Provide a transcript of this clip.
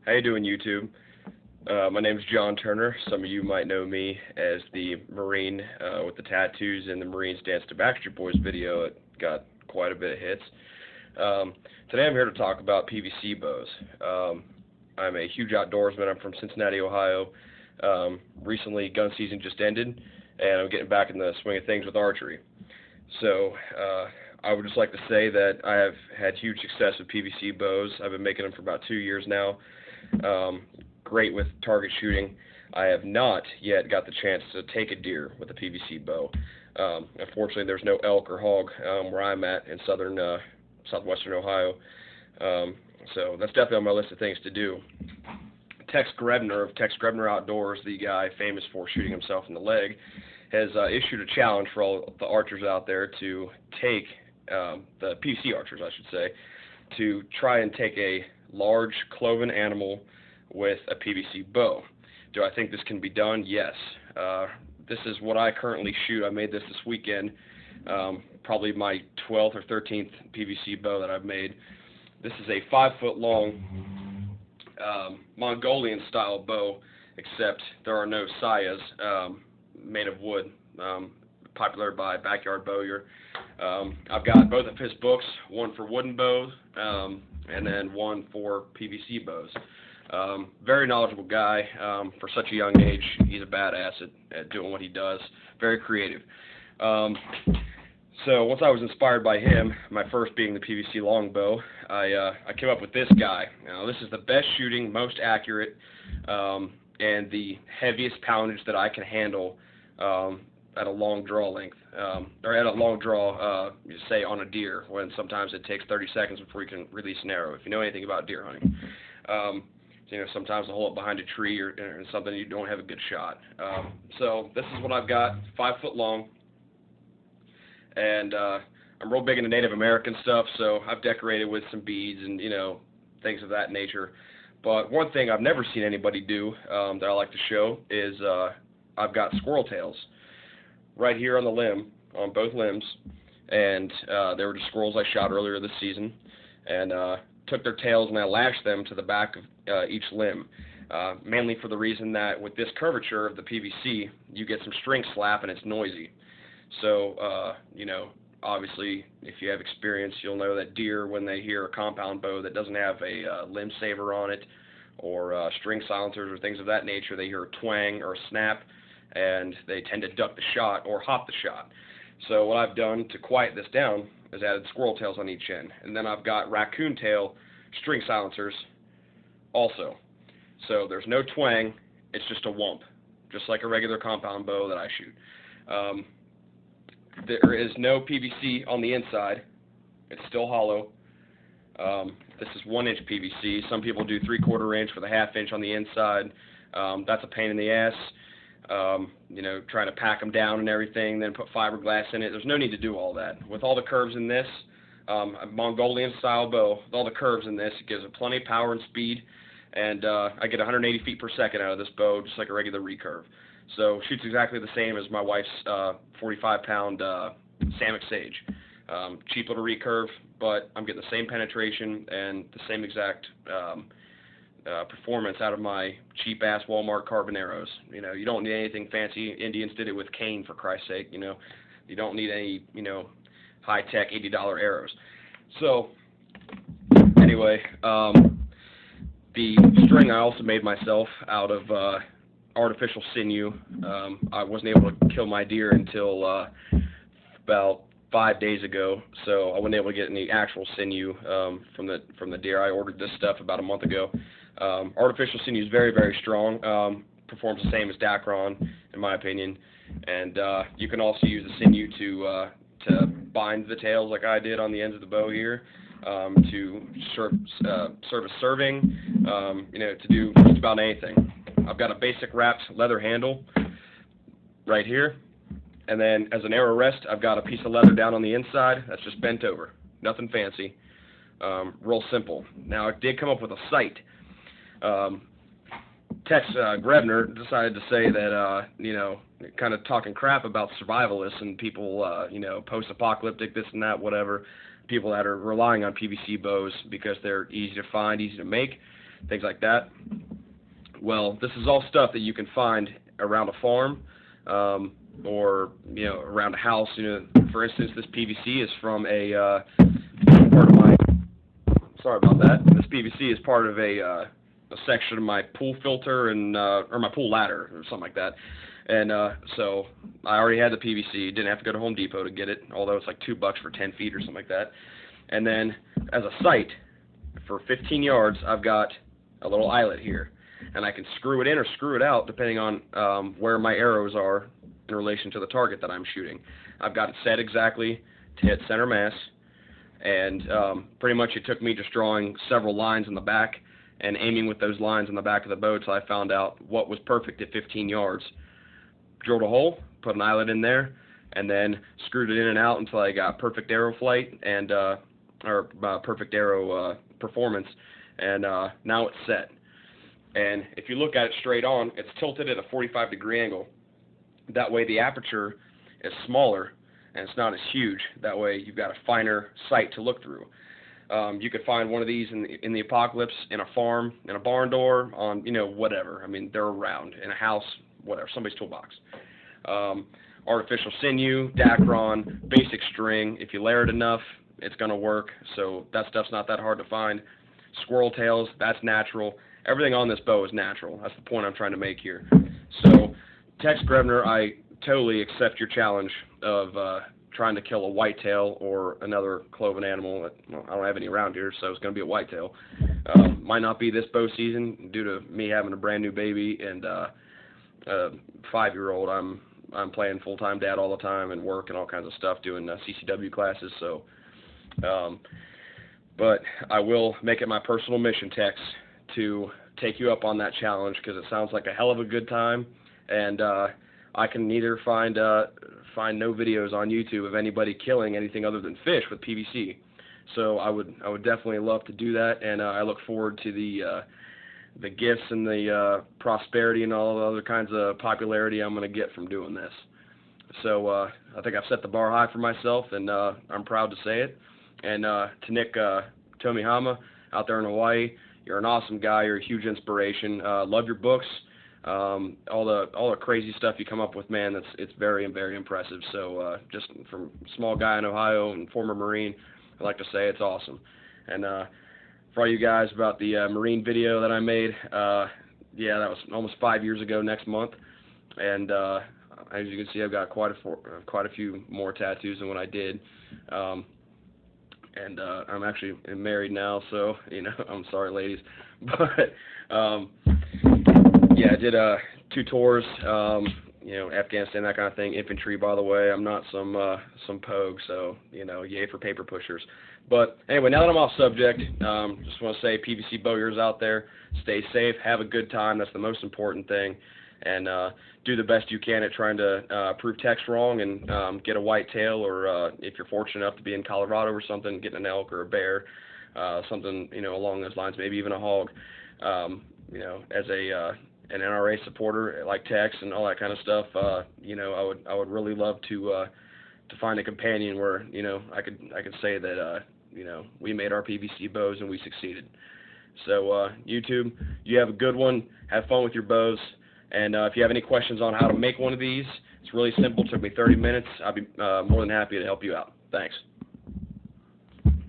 How you doing, YouTube? My name is John Turner. Some of you might know me as the Marine with the tattoos in the Marines Dance to Backstreet Boys video. It got quite a bit of hits. Today I'm here to talk about PVC bows. I'm a huge outdoorsman. I'm from Cincinnati, Ohio. Recently, gun season just ended, and I'm getting back in the swing of things with archery. So, I would just like to say that I have had huge success with PVC bows. I've been making them for about 2 years now. Great with target shooting. I have not yet got the chance to take a deer with a PVC bow. Unfortunately, there's no elk or hog where I'm at in southwestern Ohio. So that's definitely on my list of things to do. Tex Grebner of Tex Grebner Outdoors, the guy famous for shooting himself in the leg, has issued a challenge for all the archers out there to take, the PVC archers, I should say, to try and take a large cloven animal with a PVC bow. Do I think this can be done? Yes. This is what I currently shoot. I made this weekend, probably my 12th or 13th PVC bow that I've made. This is a 5-foot long Mongolian style bow, except there are no sayas, made of wood, popular by Backyard Bowyer. I've got both of his books, one for wooden bows, and then one for PVC bows. Very knowledgeable guy. For such a young age, he's a badass at doing what he does. Very creative. So once I was inspired by him, my first being the PVC longbow, I came up with this guy. Now, this is the best shooting, most accurate, and the heaviest poundage that I can handle at a long draw length, or at a long draw, say on a deer, when sometimes it takes 30 seconds before you can release an arrow, if you know anything about deer hunting. Sometimes they'll hold it behind a tree or something, you don't have a good shot. So this is what I've got, 5 foot long, and I'm real big into Native American stuff, so I've decorated with some beads and, things of that nature. But one thing I've never seen anybody do that I like to show is I've got squirrel tails right here on the limb, on both limbs, and they were just squirrels I shot earlier this season, and took their tails and I lashed them to the back of each limb, mainly for the reason that with this curvature of the PVC, you get some string slap and it's noisy. So, obviously, if you have experience, you'll know that deer, when they hear a compound bow that doesn't have a limb saver on it, or string silencers or things of that nature, they hear a twang or a snap, and they tend to duck the shot or hop the shot. So what I've done to quiet this down is added squirrel tails on each end. And then I've got raccoon tail string silencers also. So there's no twang, it's just a whump, just like a regular compound bow that I shoot. There is no PVC on the inside. It's still hollow. This is 1-inch PVC. Some people do 3/4 inch with a 1/2 inch on the inside. That's a pain in the ass. Trying to pack them down and everything, then put fiberglass in it. There's no need to do all that. With all the curves in this, a Mongolian style bow, with all the curves in this, it gives it plenty of power and speed, and I get 180 feet per second out of this bow, just like a regular recurve. So shoots exactly the same as my wife's 45-pound Samick Sage. Cheap little recurve, but I'm getting the same penetration and the same exact performance out of my cheap-ass Walmart carbon arrows. You don't need anything fancy. Indians did it with cane, for Christ's sake. You don't need any, high-tech $80 arrows. So, anyway, the string I also made myself out of artificial sinew. I wasn't able to kill my deer until about 5 days ago, so I wasn't able to get any actual sinew from the deer. I ordered this stuff about a month ago. Artificial sinew is very, very strong. Performs the same as Dacron, in my opinion. And you can also use the sinew to bind the tails, like I did on the ends of the bow here, to serve as serving, to do just about anything. I've got a basic wrapped leather handle right here, and then as an arrow rest, I've got a piece of leather down on the inside that's just bent over. Nothing fancy. Real simple. Now, I did come up with a sight. Tex Grebner decided to say that, kind of talking crap about survivalists and people, post-apocalyptic, this and that, whatever, people that are relying on PVC bows because they're easy to find, easy to make. things like that. Well, this is all stuff that you can find around a farm, or around a house. For instance, this PVC is from a part of my. Sorry about that. This PVC is part of a section of my pool filter and or my pool ladder or something like that. And so I already had the PVC. Didn't have to go to Home Depot to get it, although it's like $2 for 10 feet or something like that. And then as a sight for 15 yards, I've got a little eyelet here, and I can screw it in or screw it out depending on where my arrows are in relation to the target that I'm shooting. I've got it set exactly to hit center mass, and pretty much it took me just drawing several lines in the back and aiming with those lines in the back of the bow till I found out what was perfect at 15 yards. Drilled a hole, put an eyelet in there, and then screwed it in and out until I got perfect arrow flight and perfect arrow performance, and now it's set. And if you look at it straight on, it's tilted at a 45-degree angle. That way the aperture is smaller and it's not as huge. That way you've got a finer sight to look through. You could find one of these in the apocalypse, in a farm, in a barn door, on whatever. I mean, they're around in a house, whatever, somebody's toolbox. Artificial sinew, Dacron, basic string. If you layer it enough, it's going to work. So that stuff's not that hard to find. Squirrel tails, that's natural. Everything on this bow is natural. That's the point I'm trying to make here. So, Tex Grebner, I totally accept your challenge of trying to kill a whitetail or another cloven animal. Well, I don't have any around here, so it's going to be a whitetail. Might not be this bow season due to me having a brand new baby and a 5-year-old. I'm playing full-time dad all the time and work and all kinds of stuff, doing CCW classes. So, but I will make it my personal mission, Tex, to take you up on that challenge, because it sounds like a hell of a good time, and I can neither find no videos on YouTube of anybody killing anything other than fish with PVC. So I would definitely love to do that, and I look forward to the gifts and the prosperity and all the other kinds of popularity I'm going to get from doing this. So I think I've set the bar high for myself, and I'm proud to say it. And to Nick Tomihama out there in Hawaii, you're an awesome guy. You're a huge inspiration. Love your books. All the crazy stuff you come up with, man. It's very, very impressive. So just from a small guy in Ohio and former Marine, I'd like to say it's awesome. And for all you guys, about the Marine video that I made, yeah, that was almost 5 years ago next month. And as you can see, I've got quite a few more tattoos than what I did. And I'm actually married now, so I'm sorry, ladies. But yeah, I did 2 tours, Afghanistan, that kind of thing. Infantry, by the way. I'm not some pogue, so yay for paper pushers. But anyway, now that I'm off subject, just want to say, PVC bowyers out there, stay safe, have a good time. That's the most important thing, and do the best you can at trying to prove Tex wrong and get a whitetail, or if you're fortunate enough to be in Colorado or something, getting an elk or a bear, something along those lines, maybe even a hog. As an NRA supporter like Tex and all that kind of stuff, I would really love to find a companion where I could say that we made our PVC bows and we succeeded. So YouTube, you have a good one. Have fun with your bows. And if you have any questions on how to make one of these, it's really simple. It took me 30 minutes. I'll be more than happy to help you out. Thanks.